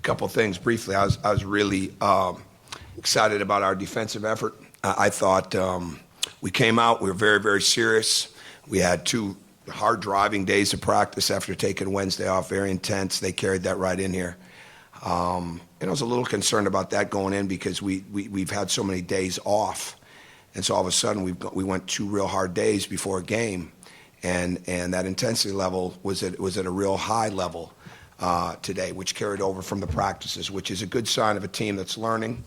couple things briefly. I was really excited about our defensive effort. I thought we came out, we were very, very serious. We had 2 hard driving days of practice after taking Wednesday off, very intense. They carried that right in here. And I was a little concerned about that going in because we've had so many days off. And so all of a sudden we went 2 real hard days before a game. And that intensity level was at a real high level today, which carried over from the practices, which is a good sign of a team that's learning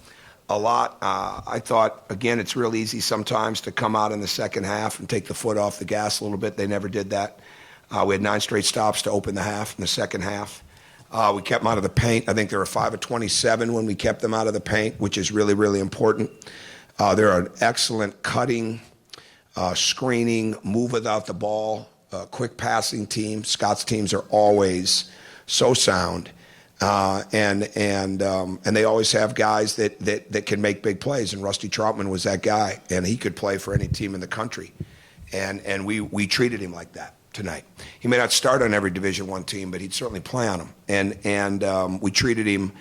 a lot. I thought, again, it's real easy sometimes to come out in the second half and take the foot off the gas a little bit. They never did that. We had 9 straight stops to open the half in the second half. We kept them out of the paint. I think they were 5 of 27 when we kept them out of the paint, which is really, really important. They're an excellent cutting, screening, move without the ball, quick passing team. Scott's teams are always so sound. And they always have guys that can make big plays, and Rusty Troutman was that guy, and he could play for any team in the country, and we treated him like that tonight. He may not start on every Division I team, but he'd certainly play on them, and we treated him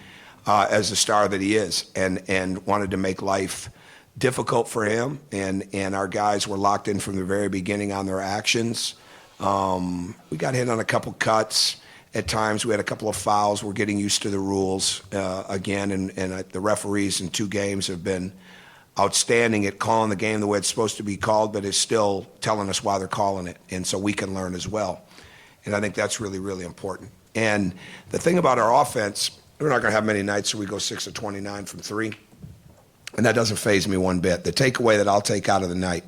as the star that he is, and wanted to make life difficult for him, and our guys were locked in from the very beginning on their actions. We got hit on a couple cuts. At times, we had a couple of fouls. We're getting used to the rules again, and the referees in 2 games have been outstanding at calling the game the way it's supposed to be called, but is still telling us why they're calling it, and so we can learn as well. And I think that's really, really important. And the thing about our offense, we're not going to have many nights where we go 6 of 29 from 3, and that doesn't faze me one bit. The takeaway that I'll take out of the night,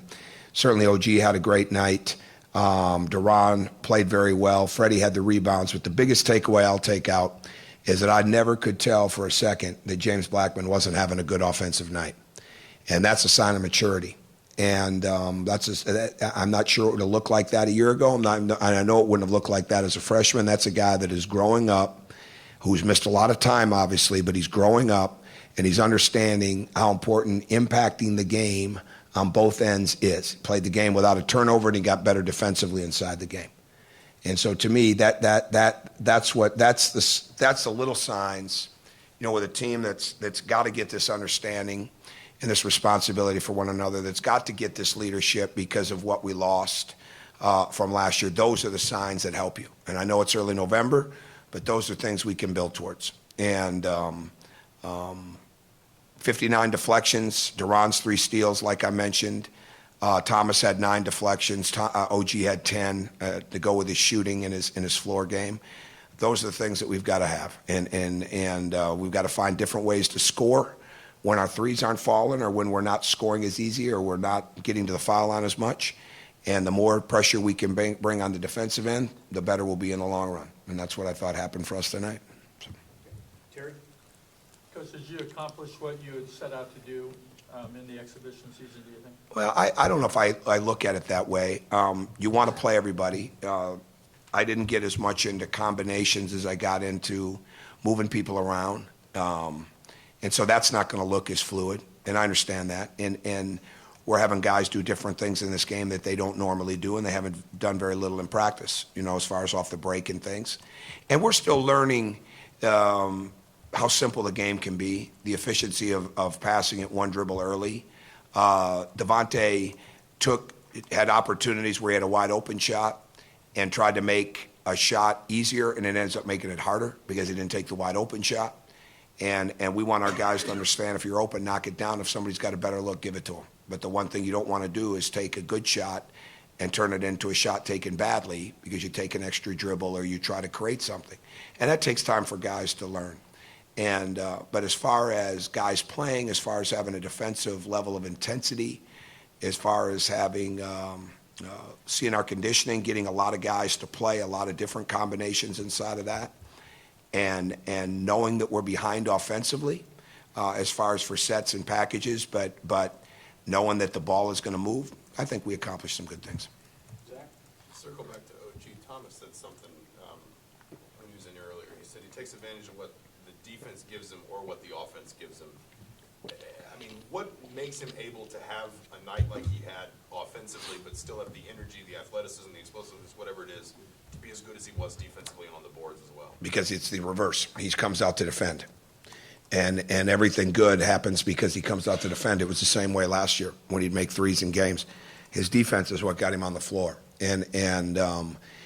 certainly OG had a great night. Duran played very well. Freddie had the rebounds. But the biggest takeaway I'll take out is that I never could tell for a second that James Blackman wasn't having a good offensive night. And that's a sign of maturity. And I'm not sure it would have looked like that a year ago. I know it wouldn't have looked like that as a freshman. That's a guy that is growing up, who's missed a lot of time, obviously, but he's growing up, and he's understanding how important impacting the game on both ends is. He played the game without a turnover, and he got better defensively inside the game. And so to me, that's the little signs, with a team that's got to get this understanding and this responsibility for one another, that's got to get this leadership because of what we lost from last year. Those are the signs that help you. And I know it's early November, but those are things we can build towards. And 59 deflections, Duran's 3 steals, like I mentioned. Thomas had 9 deflections. OG had 10 to go with his shooting in his floor game. Those are the things that we've got to have, and we've got to find different ways to score when our threes aren't falling, or when we're not scoring as easy, or we're not getting to the foul line as much. And the more pressure we can bring on the defensive end, the better we'll be in the long run. And that's what I thought happened for us tonight. So. Terry? Coach, did you accomplish what you had set out to do in the exhibition season, do you think? Well, I don't know if I look at it that way. You want to play everybody. I didn't get as much into combinations as I got into moving people around. And so that's not going to look as fluid, and I understand that. And we're having guys do different things in this game that they don't normally do, and they haven't done very little in practice, as far as off the break and things. And we're still learning how simple the game can be, the efficiency of passing it one dribble early. Devontae had opportunities where he had a wide open shot and tried to make a shot easier, and it ends up making it harder because he didn't take the wide open shot. And we want our guys to understand, if you're open, knock it down. If somebody's got a better look, give it to them. But the one thing you don't want to do is take a good shot and turn it into a shot taken badly because you take an extra dribble or you try to create something. And that takes time for guys to learn. But as far as guys playing, as far as having a defensive level of intensity, as far as having seeing our conditioning, getting a lot of guys to play a lot of different combinations inside of that, and knowing that we're behind offensively as far as for sets and packages, but knowing that the ball is going to move, I think we accomplished some good things. Zach? Circle back to OG. Thomas said something when he was in here earlier. He said he takes advantage of what the defense gives him or what the offense gives him. I mean, what makes him able to have a night like he had offensively, but still have the energy, the athleticism, the explosiveness, whatever it is, to be as good as he was defensively and on the boards as well? Because it's the reverse. He comes out to defend. And everything good happens because he comes out to defend. It was the same way last year when he'd make threes in games. His defense is what got him on the floor. And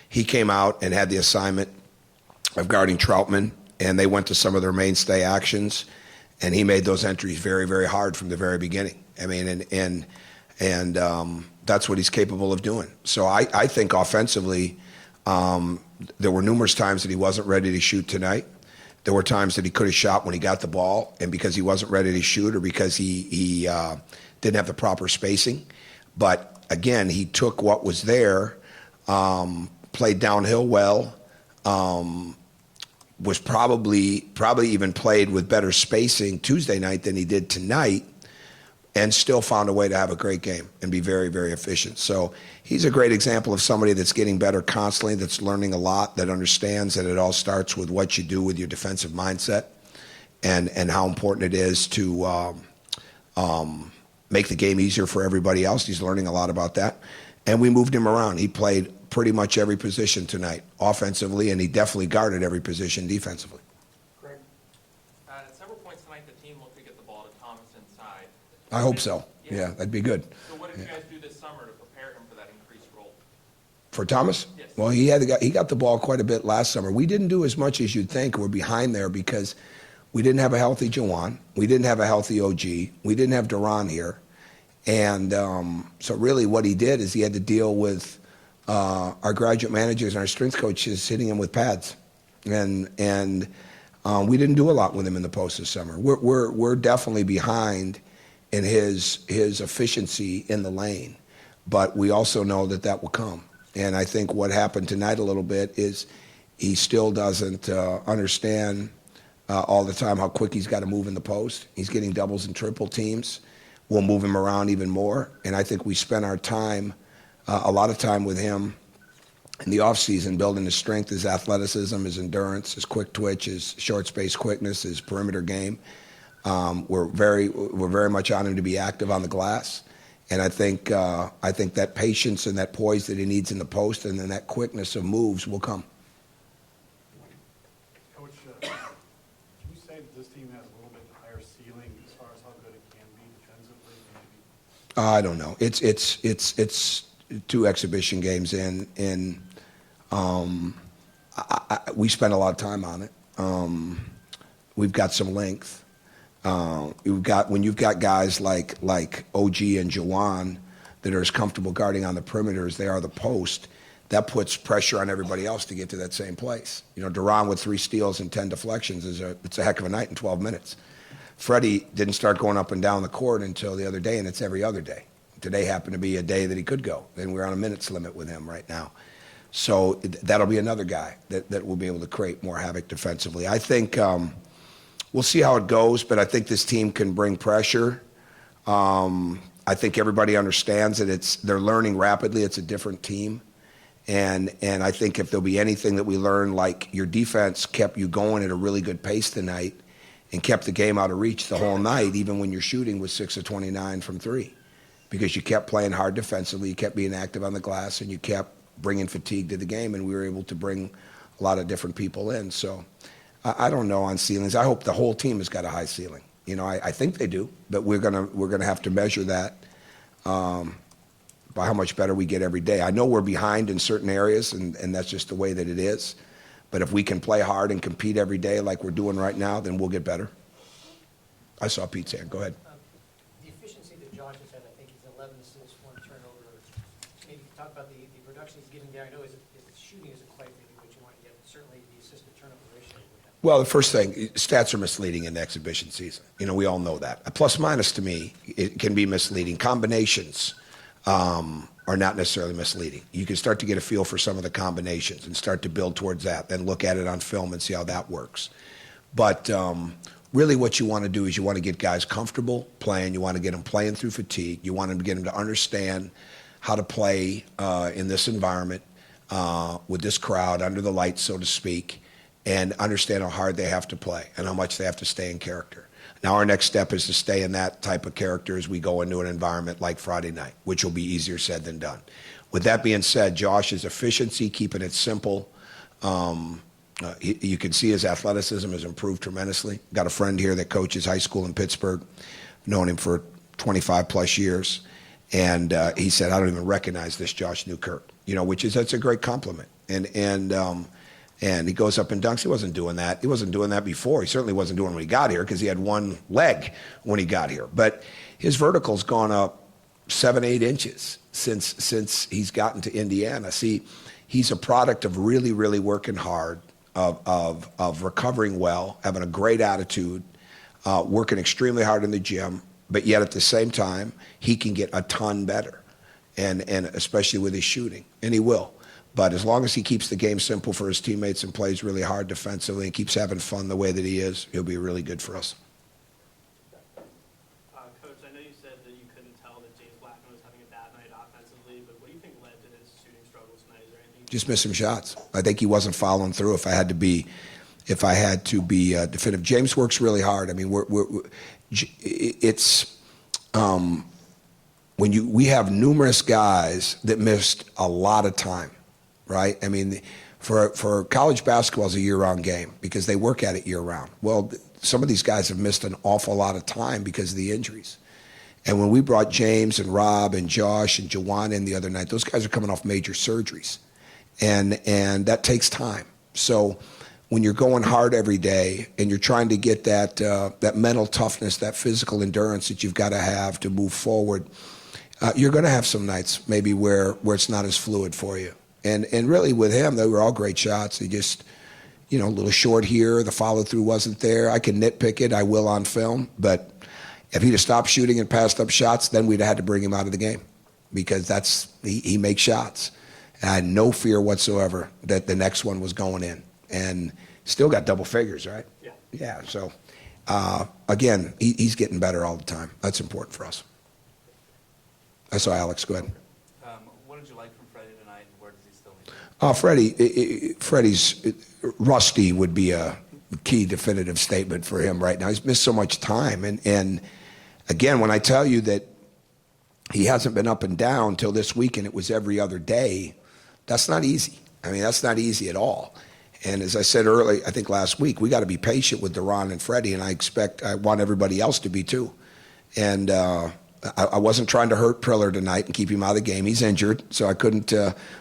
he came out and had the assignment of guarding Troutman, and they went to some of their mainstay actions, and he made those entries very, very hard from the very beginning. I mean, and that's what he's capable of doing. So I think offensively, there were numerous times that he wasn't ready to shoot tonight. There were times that he could have shot when he got the ball, and because he wasn't ready to shoot or because he didn't have the proper spacing. But again, he took what was there, played downhill well, was probably even played with better spacing Tuesday night than he did tonight, and still found a way to have a great game and be very, very efficient. So he's a great example of somebody that's getting better constantly, that's learning a lot, that understands that it all starts with what you do with your defensive mindset and how important it is to make the game easier for everybody else. He's learning a lot about that. And we moved him around. He played pretty much every position tonight offensively, and he definitely guarded every position defensively. Greg, at several points tonight, the team looked to get the ball to Thomas inside. I hope so. Yeah, that'd be good. So what did you guys do this summer to prepare him for that increased role? For Thomas? Yes. Well, he got the ball quite a bit last summer. We didn't do as much as you'd think. We're behind there because we didn't have a healthy Jawan. We didn't have a healthy OG. We didn't have Duran here. And so really what he did is he had to deal with our graduate managers and our strength coaches hitting him with pads. And we didn't do a lot with him in the post this summer. We're definitely behind in his efficiency in the lane. But we also know that will come. And I think what happened tonight a little bit is he still doesn't understand all the time how quick he's got to move in the post. He's getting doubles and triple teams. We'll move him around even more. And I think we spent our time, a lot of time with him in the offseason, building his strength, his athleticism, his endurance, his quick twitch, his short space quickness, his perimeter game. We're very much on him to be active on the glass. And I think that patience and that poise that he needs in the post and then that quickness of moves will come. Coach, can you say that this team has a little bit higher ceiling as far as how good it can be defensively? Maybe? I don't know. It's 2 exhibition games in, and we spent a lot of time on it. We've got some length. When you've got guys like OG and Jawan that are as comfortable guarding on the perimeter as they are the post, that puts pressure on everybody else to get to that same place. You know, Duran with 3 steals and 10 deflections it's a heck of a night in 12 minutes. Freddie didn't start going up and down the court until the other day, and it's every other day. Today happened to be a day that he could go, and we're on a minutes limit with him right now. So that'll be another guy that will be able to create more havoc defensively. I think we'll see how it goes, but I think this team can bring pressure. I think everybody understands that they're learning rapidly. It's a different team. And I think if there'll be anything that we learn, like your defense kept you going at a really good pace tonight and kept the game out of reach the whole night, even when you're shooting with 6 of 29 from 3, because you kept playing hard defensively, you kept being active on the glass, and you kept bringing fatigue to the game, and we were able to bring a lot of different people in. So I don't know on ceilings. I hope the whole team has got a high ceiling. You know, I think they do, but we're gonna have to measure that by how much better we get every day. I know we're behind in certain areas, and that's just the way that it is. But if we can play hard and compete every day like we're doing right now, then we'll get better. I saw Pete's hand. Go ahead. The efficiency that Josh has had, I think he's 11 assists, 1 turnover. Maybe talk about the production he's getting there. I know his shooting isn't quite maybe what you want yet, but certainly the assist to turnover ratio would have. Well, the first thing, stats are misleading in the exhibition season. You know, we all know that. A plus minus to me, it can be misleading. Combinations are not necessarily misleading. You can start to get a feel for some of the combinations and start to build towards that, then look at it on film and see how that works. But really what you want to do is you want to get guys comfortable playing. You want to get them playing through fatigue. You want to get them to understand how to play in this environment with this crowd under the lights, so to speak, and understand how hard they have to play and how much they have to stay in character. Now our next step is to stay in that type of character as we go into an environment like Friday night, which will be easier said than done. With that being said, Josh's efficiency, keeping it simple, you can see his athleticism has improved tremendously. Got a friend here that coaches high school in Pittsburgh, known him for 25 plus years, and he said, I don't even recognize this Josh Newkirk, that's a great compliment. And he goes up and dunks. He wasn't doing that. He wasn't doing that before. He certainly wasn't doing it when he got here because he had one leg when he got here. But his vertical's gone up 7-8 inches since he's gotten to Indiana. See, he's a product of really, really working hard, of recovering well, having a great attitude, working extremely hard in the gym, but yet at the same time, he can get a ton better, and especially with his shooting, and he will. But as long as he keeps the game simple for his teammates and plays really hard defensively and keeps having fun the way that he is, he'll be really good for us. Coach, I know you said that you couldn't tell that James Blackman was having a bad night offensively, but what do you think led to his shooting struggles tonight? Is there anything? Just missing shots. I think he wasn't following through. If I had to be definitive, James works really hard. I mean, we have numerous guys that missed a lot of time, right? I mean, for college basketball is a year-round game because they work at it year-round. Well, some of these guys have missed an awful lot of time because of the injuries. And when we brought James and Rob and Josh and Jawan in the other night, those guys are coming off major surgeries, and that takes time. So when you're going hard every day and you're trying to get that mental toughness, that physical endurance that you've got to have to move forward, you're going to have some nights maybe where it's not as fluid for you. And really with him, they were all great shots. He just, a little short here. The follow-through wasn't there. I can nitpick it. I will on film. But if he'd have stopped shooting and passed up shots, then we'd have had to bring him out of the game because he makes shots. And I had no fear whatsoever that the next one was going in. And still got double figures, right? Yeah. Yeah, so, again, he's getting better all the time. That's important for us. I saw Alex. Go ahead. What did you like from Freddie tonight, and where does he still need to Freddie's rusty would be a key definitive statement for him right now. He's missed so much time. And again, when I tell you that he hasn't been up and down till this week and it was every other day, that's not easy. I mean, that's not easy at all. And as I said earlier, I think last week, we got to be patient with Deron and Freddie, and I want everybody else to be too. And I wasn't trying to hurt Priller tonight and keep him out of the game. He's injured, so I couldn't.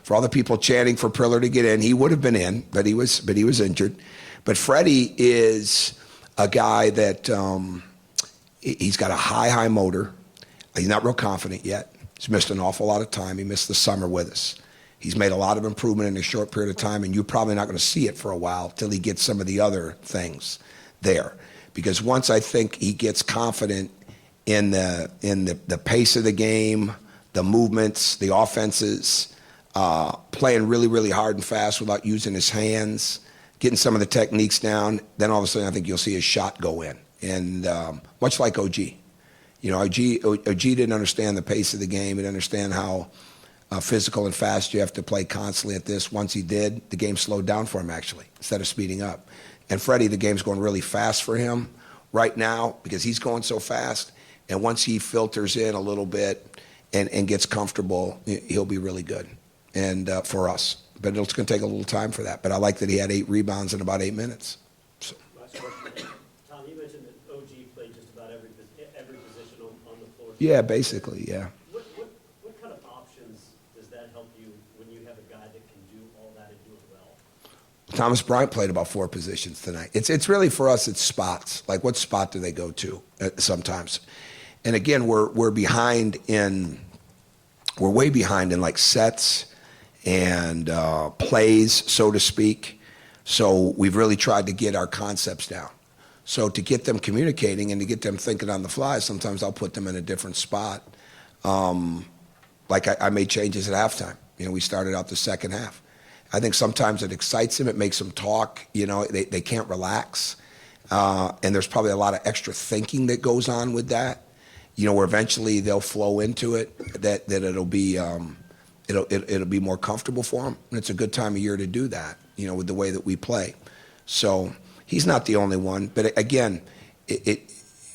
For all the people chanting for Priller to get in, he would have been in, but he was injured. But Freddie is a guy that he's got a high motor. He's not real confident yet. He's missed an awful lot of time. He missed the summer with us. He's made a lot of improvement in a short period of time, and you're probably not going to see it for a while till he gets some of the other things there. Because once I think he gets confident in the pace of the game, the movements, the offenses, playing really, really hard and fast without using his hands, getting some of the techniques down, then all of a sudden I think you'll see his shot go in. And much like OG. OG didn't understand the pace of the game. He didn't understand how physical and fast you have to play constantly at this. Once he did, the game slowed down for him, actually, instead of speeding up. And Freddie, the game's going really fast for him right now because he's going so fast. And once he filters in a little bit and gets comfortable, he'll be really good and for us. But it's going to take a little time for that. But I like that he had 8 rebounds in about 8 minutes. So. Last question. Tom, you mentioned that OG played just about every position on the floor. Yeah, basically, yeah. What kind of options does that help you when you have a guy that can do all that and do it well? Thomas Bryant played about 4 positions tonight. It's really for us, it's spots. Like what spot do they go to sometimes? And again, we're way behind in like sets and plays, so to speak. So we've really tried to get our concepts down. So to get them communicating and to get them thinking on the fly, sometimes I'll put them in a different spot. Like I made changes at halftime. We started out the second half. I think sometimes it excites them. It makes them talk. They can't relax. And there's probably a lot of extra thinking that goes on with that. Where eventually they'll flow into it, that it'll be it'll be more comfortable for them. And it's a good time of year to do that, with the way that we play. So he's not the only one. But again,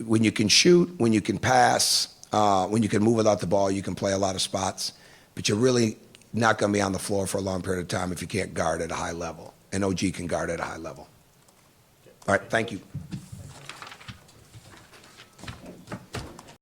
when you can shoot, when you can pass, when you can move without the ball, you can play a lot of spots. But you're really not going to be on the floor for a long period of time if you can't guard at a high level. And OG can guard at a high level. All right, thank you.